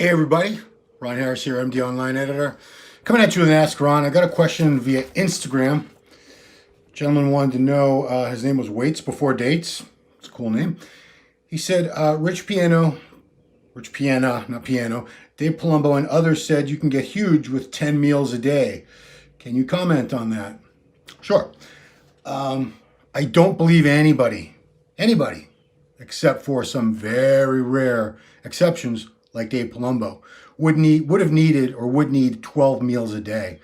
Hey everybody, Ron Harris here, MD Online Editor. Coming at you with an Ask Ron. I got a question via Instagram. Gentleman wanted to know, his name was Waits Before Dates. It's a cool name. He said, Rich Piano, not piano, Dave Palumbo and others said you can get huge with 10 meals a day. Can you comment on that? Sure. I don't believe anybody, except for some very rare exceptions, like Dave Palumbo, would need 12 meals a day.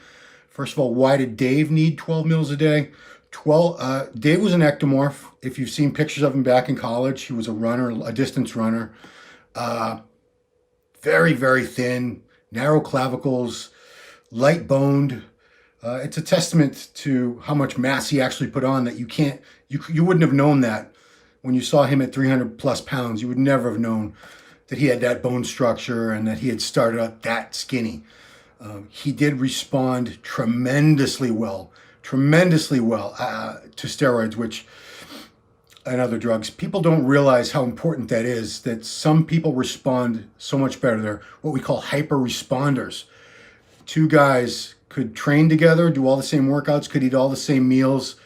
First of all, why did Dave need 12 meals a day? Dave was an ectomorph. If you've seen pictures of him back in college, he was a runner, a distance runner. Very, very thin, narrow clavicles, light boned. It's a testament to how much mass he actually put on that you wouldn't have known that when you saw him at 300 plus pounds. You would never have known that he had that bone structure and that he had started out that skinny. He did respond tremendously well to steroids, and other drugs. People don't realize how important that is, that some people respond so much better. They're what we call hyper responders. Two guys could train together, do all the same workouts, could eat all the same meals.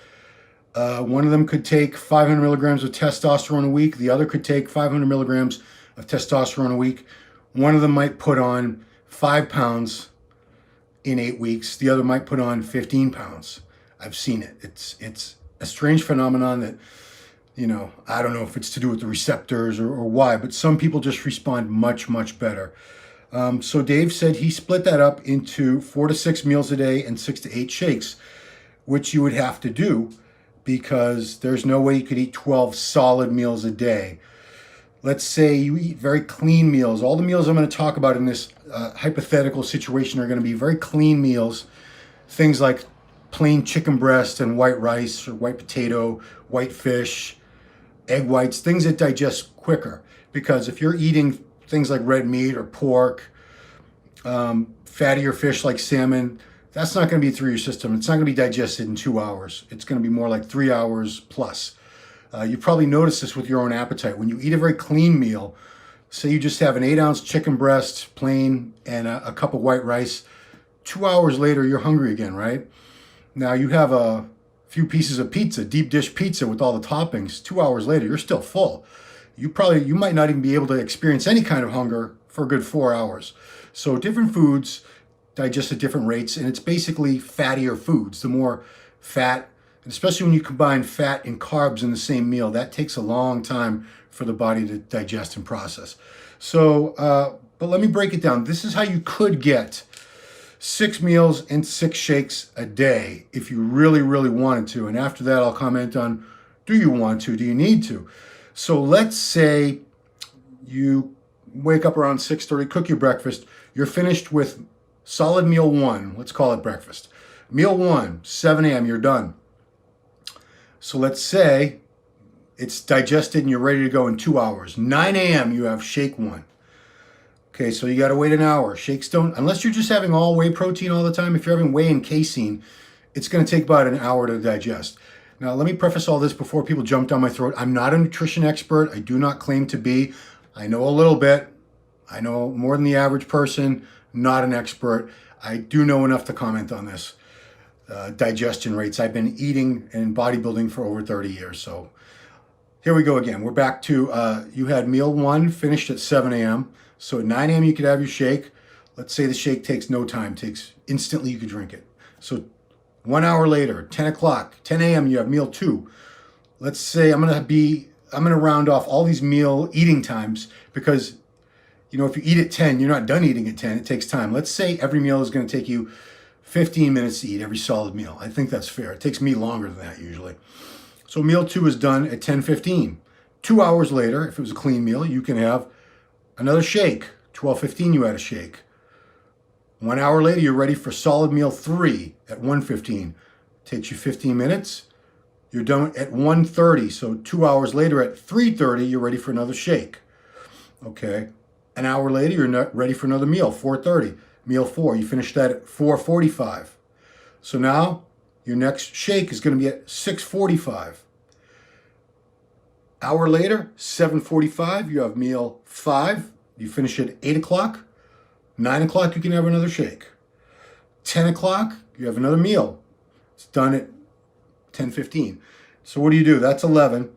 One of them could take 500 milligrams of testosterone a week. The other could take 500 milligrams of testosterone a week. One of them might put on 5 pounds in 8 weeks. The other might put on 15 pounds. I've seen it. It's a strange phenomenon that, I don't know if it's to do with the receptors or why, but some people just respond much, much better. So Dave said he split that up into 4 to 6 meals a day and 6 to 8 shakes, which you would have to do because there's no way you could eat 12 solid meals a day. Let's say you eat very clean meals. All the meals I'm going to talk about in this hypothetical situation are going to be very clean meals. Things like plain chicken breast and white rice or white potato, white fish, egg whites, things that digest quicker. Because if you're eating things like red meat or pork, fattier fish like salmon, that's not going to be through your system. It's not going to be digested in 2 hours. It's going to be more like 3 hours plus. You probably notice this with your own appetite. When you eat a very clean meal, say you just have an 8-ounce chicken breast, plain, and a cup of white rice, 2 hours later, you're hungry again, right? Now you have a few pieces of pizza, deep dish pizza with all the toppings. 2 hours later, you're still full. You might not even be able to experience any kind of hunger for a good 4 hours. So different foods digest at different rates, and it's basically fattier foods. The more fat, especially when you combine fat and carbs in the same meal, that takes a long time for the body to digest and process. So, but let me break it down. This is how you could get 6 meals and 6 shakes a day if you really, really wanted to. And after that, I'll comment on, do you want to? Do you need to? So let's say you wake up around 6:30, cook your breakfast. You're finished with solid meal 1. Let's call it breakfast. Meal 1, 7 a.m., you're done. So let's say it's digested and you're ready to go in 2 hours. 9 a.m. you have shake 1. Okay, so you got to wait an hour. Shakes don't, unless you're just having all whey protein all the time, if you're having whey and casein, it's going to take about an hour to digest. Now, let me preface all this before people jump down my throat. I'm not a nutrition expert. I do not claim to be. I know a little bit. I know more than the average person, not an expert. I do know enough to comment on this. Digestion rates. I've been eating and bodybuilding for over 30 years. So here we go again. We're back to, you had meal 1 finished at 7 a.m. So at 9 a.m. you could have your shake. Let's say the shake takes no time, takes instantly you could drink it. So 1 hour later, 10 o'clock, 10 a.m. you have meal 2. Let's say I'm going to round off all these meal eating times because, if you eat at 10, you're not done eating at 10. It takes time. Let's say every meal is going to take you 15 minutes to eat every solid meal. I think that's fair. It takes me longer than that usually. So meal 2 is done at 10:15. 2 hours later, if it was a clean meal, you can have another shake. 12:15 you had a shake. 1 hour later, you're ready for solid meal 3 at 1:15. Takes you 15 minutes. You're done at 1:30. So 2 hours later at 3:30, you're ready for another shake. Okay. An hour later, you're not ready for another meal, 4:30. Meal 4, you finish that at 4:45. So now your next shake is going to be at 6:45. Hour later, 7:45, you have meal 5. You finish at 8 o'clock. 9 o'clock, you can have another shake. 10 o'clock, you have another meal. It's done at 10:15. So what do? That's 11.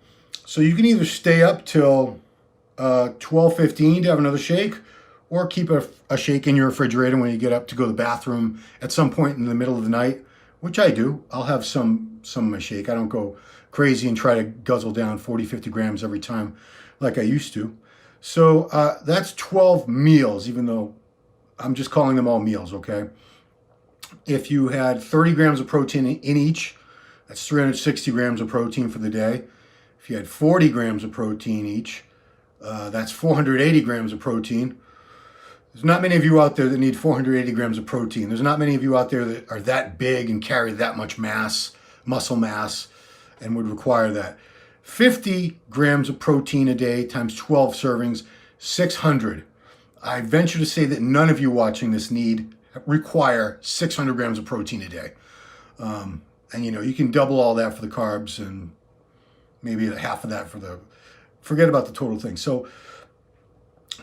So you can either stay up till 12:15 to have another shake, or keep a shake in your refrigerator when you get up to go to the bathroom at some point in the middle of the night, which I do. I'll have some of my shake. I don't go crazy and try to guzzle down 40, 50 grams every time like I used to. So that's 12 meals, even though I'm just calling them all meals, okay? If you had 30 grams of protein in each, that's 360 grams of protein for the day. If you had 40 grams of protein each, that's 480 grams of protein. There's not many of you out there that need 480 grams of protein. There's not many of you out there that are that big and carry that much mass, muscle mass, and would require that. 50 grams of protein a day times 12 servings, 600. I venture to say that none of you watching this require 600 grams of protein a day. And you can double all that for the carbs and maybe half of that forget about the total thing. So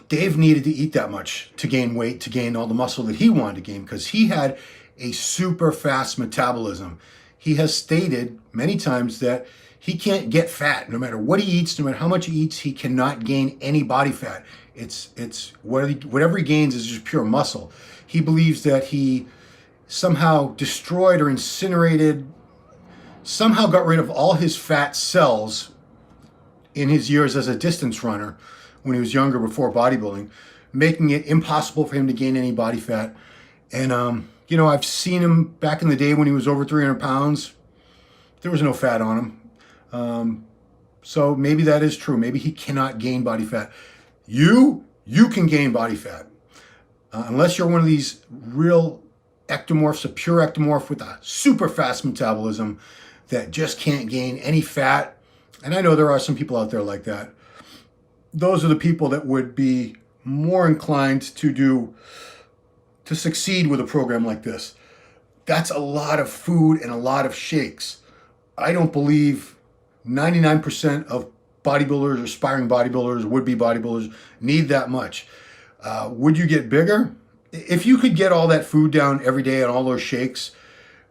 Dave needed to eat that much to gain weight, to gain all the muscle that he wanted to gain, because he had a super fast metabolism. He has stated many times that he can't get fat. No matter what he eats, no matter how much he eats, he cannot gain any body fat. It's whatever he gains is just pure muscle. He believes that he somehow destroyed or incinerated, somehow got rid of all his fat cells in his years as a distance runner when he was younger, before bodybuilding, making it impossible for him to gain any body fat. And, I've seen him back in the day when he was over 300 pounds. There was no fat on him. So maybe that is true. Maybe he cannot gain body fat. You can gain body fat. Unless you're one of these real ectomorphs, a pure ectomorph with a super fast metabolism that just can't gain any fat. And I know there are some people out there like that. Those are the people that would be more inclined to succeed with a program like this. That's a lot of food and a lot of shakes. I don't believe 99% of bodybuilders, aspiring bodybuilders, would-be bodybuilders need that much. Would you get bigger? If you could get all that food down every day and all those shakes,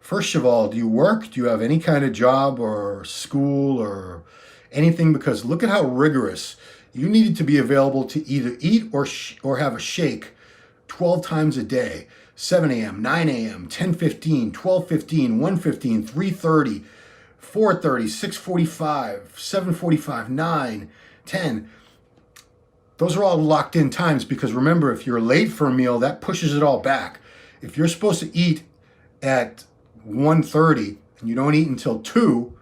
first of all, do you work? Do you have any kind of job or school or anything? Because look at how rigorous. You needed to be available to either eat or have a shake 12 times a day. 7 a.m., 9 a.m., 10:15, 12:15, 1:15, 3:30, 4:30, 6:45, 7:45, 9, 10. Those are all locked in times, because remember, if you're late for a meal, that pushes it all back. If you're supposed to eat at 1:30 and you don't eat until 2,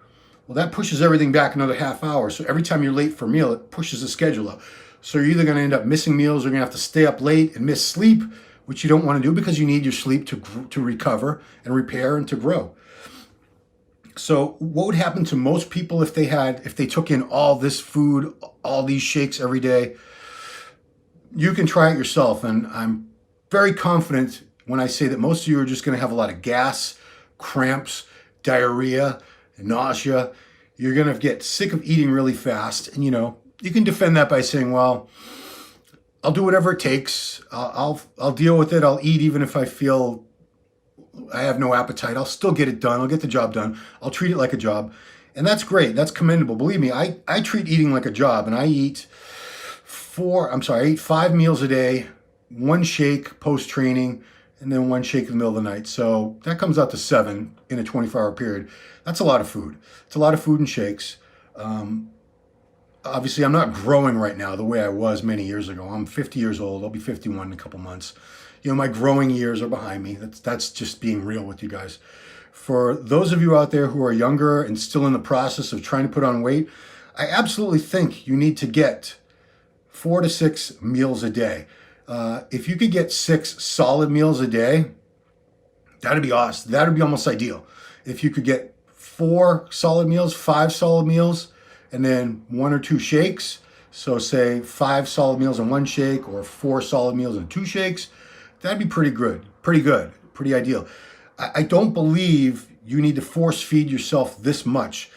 well, that pushes everything back another half hour. So every time you're late for a meal, it pushes the schedule up. So you're either going to end up missing meals, or you're going to have to stay up late and miss sleep, which you don't want to do, because you need your sleep to recover and repair and to grow. So what would happen to most people if they took in all this food, all these shakes every day? You can try it yourself, and I'm very confident when I say that most of you are just going to have a lot of gas, cramps, diarrhea, nausea. You're going to get sick of eating really fast. And you can defend that by saying, well, I'll do whatever it takes. I'll deal with it. I'll eat even if I feel I have no appetite. I'll still get it done. I'll get the job done. I'll treat it like a job. And that's great. That's commendable. Believe me, I treat eating like a job, and I eat 5 meals a day, 1 shake post-training, and then 1 shake in the middle of the night. So that comes out to 7 in a 24-hour period. That's a lot of food. It's a lot of food and shakes. Obviously, I'm not growing right now the way I was many years ago. I'm 50 years old. I'll be 51 in a couple months. My growing years are behind me. That's just being real with you guys. For those of you out there who are younger and still in the process of trying to put on weight, I absolutely think you need to get 4 to 6 meals a day. If you could get 6 solid meals a day, that'd be awesome. That'd be almost ideal. If you could get 4 solid meals, 5 solid meals, and then 1 or 2 shakes. So say 5 solid meals and 1 shake, or 4 solid meals and 2 shakes. That'd be pretty good, pretty ideal. I don't believe you need to force feed yourself this much.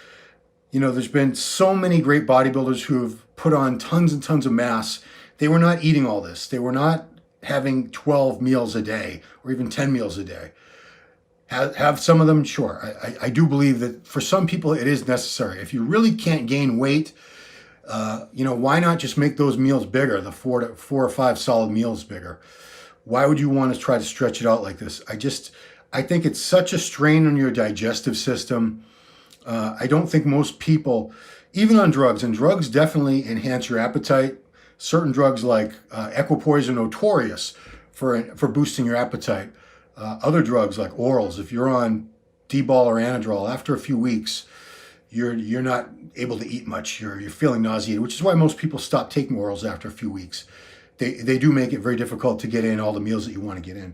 There's been so many great bodybuilders who have put on tons and tons of mass. They were not eating all this. They were not having 12 meals a day or even 10 meals a day. Have some of them, sure. I do believe that for some people it is necessary. If you really can't gain weight, why not just make those meals bigger, the four or five solid meals bigger? Why would you want to try to stretch it out like this? I think it's such a strain on your digestive system. I don't think most people, even on drugs, and drugs definitely enhance your appetite. Certain drugs like equipoise are notorious for boosting your appetite. Other drugs like orals, if you're on D-bol or Anadrol, after a few weeks, you're not able to eat much. You're feeling nauseated, which is why most people stop taking orals after a few weeks. They do make it very difficult to get in all the meals that you want to get in.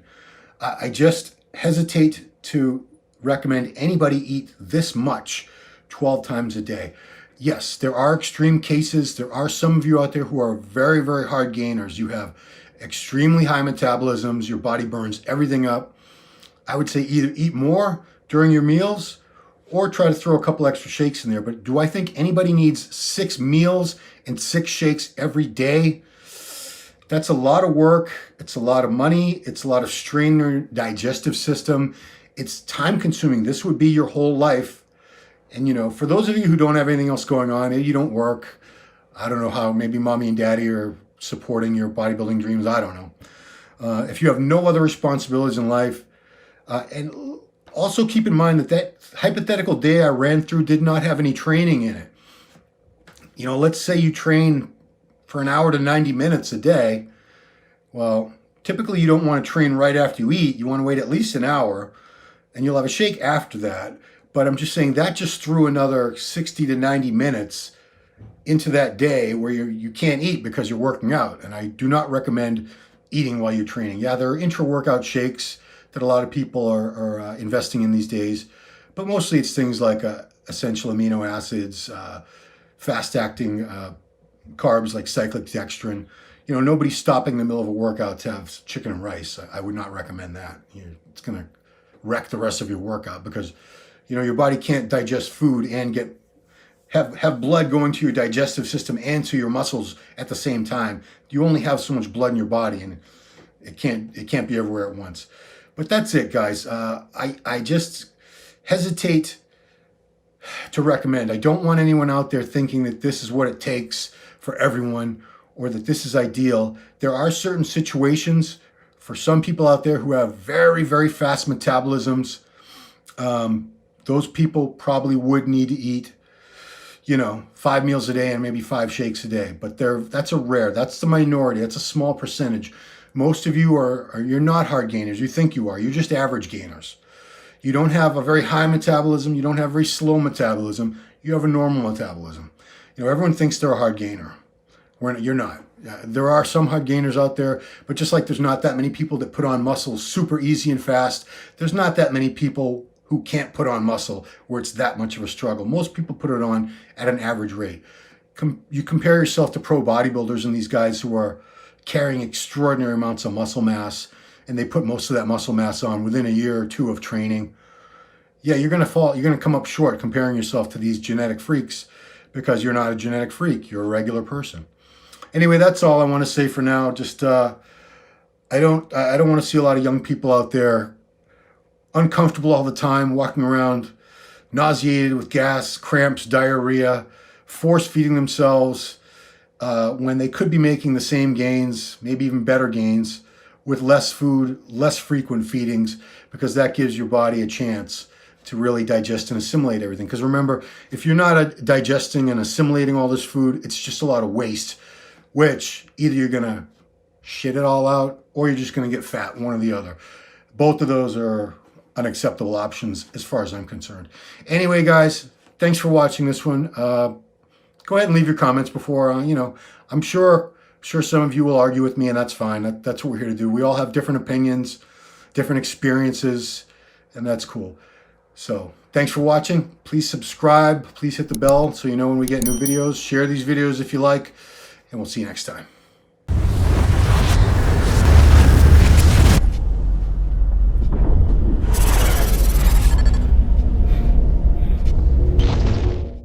I just hesitate to recommend anybody eat this much 12 times a day. Yes, there are extreme cases. There are some of you out there who are very, very hard gainers. You have extremely high metabolisms. Your body burns everything up. I would say either eat more during your meals or try to throw a couple extra shakes in there. But do I think anybody needs 6 meals and 6 shakes every day? That's a lot of work. It's a lot of money. It's a lot of strain on your digestive system. It's time consuming. This would be your whole life. And for those of you who don't have anything else going on, maybe you don't work, I don't know how, maybe mommy and daddy are supporting your bodybuilding dreams, I don't know. If you have no other responsibilities in life, and also keep in mind that hypothetical day I ran through did not have any training in it. Let's say you train for an hour to 90 minutes a day. Well, typically you don't want to train right after you eat. You want to wait at least an hour, and you'll have a shake after that. But I'm just saying that just threw another 60 to 90 minutes into that day where you can't eat because you're working out. And I do not recommend eating while you're training. Yeah, there are intra-workout shakes that a lot of people are investing in these days, but mostly it's things like essential amino acids, fast-acting carbs like cyclic dextrin. Nobody's stopping in the middle of a workout to have chicken and rice. I would not recommend that. It's going to wreck the rest of your workout because your body can't digest food and have blood going to your digestive system and to your muscles at the same time. You only have so much blood in your body, and it can't be everywhere at once. But that's it, guys. I just hesitate to recommend. I don't want anyone out there thinking that this is what it takes for everyone or that this is ideal. There are certain situations for some people out there who have very, very fast metabolisms. Those people probably would need to eat, 5 meals a day and maybe 5 shakes a day. But that's the minority. That's a small percentage. Most of you you're not hard gainers. You think you are. You're just average gainers. You don't have a very high metabolism. You don't have very slow metabolism. You have a normal metabolism. Everyone thinks they're a hard gainer. You're not. There are some hard gainers out there, but just like there's not that many people that put on muscle super easy and fast, there's not that many people who can't put on muscle where it's that much of a struggle. Most people put it on at an average rate. You compare yourself to pro bodybuilders and these guys who are carrying extraordinary amounts of muscle mass, and they put most of that muscle mass on within a year or two of training. Yeah, you're going to come up short comparing yourself to these genetic freaks because you're not a genetic freak. You're a regular person. Anyway, that's all I want to say for now. Just I don't want to see a lot of young people out there uncomfortable all the time, walking around nauseated with gas, cramps, diarrhea, force feeding themselves when they could be making the same gains, maybe even better gains, with less food, less frequent feedings, because that gives your body a chance to really digest and assimilate everything. Because remember, if you're not digesting and assimilating all this food, it's just a lot of waste, which either you're going to shit it all out or you're just going to get fat, one or the other. Both of those are unacceptable options as far as I'm concerned. Anyway, guys, thanks for watching this one. Go ahead and leave your comments before, I'm sure some of you will argue with me, and that's fine. That's what we're here to do. We all have different opinions, different experiences, and that's cool. So thanks for watching. Please subscribe. Please hit the bell so you know when we get new videos. Share these videos if you like, and we'll see you next time.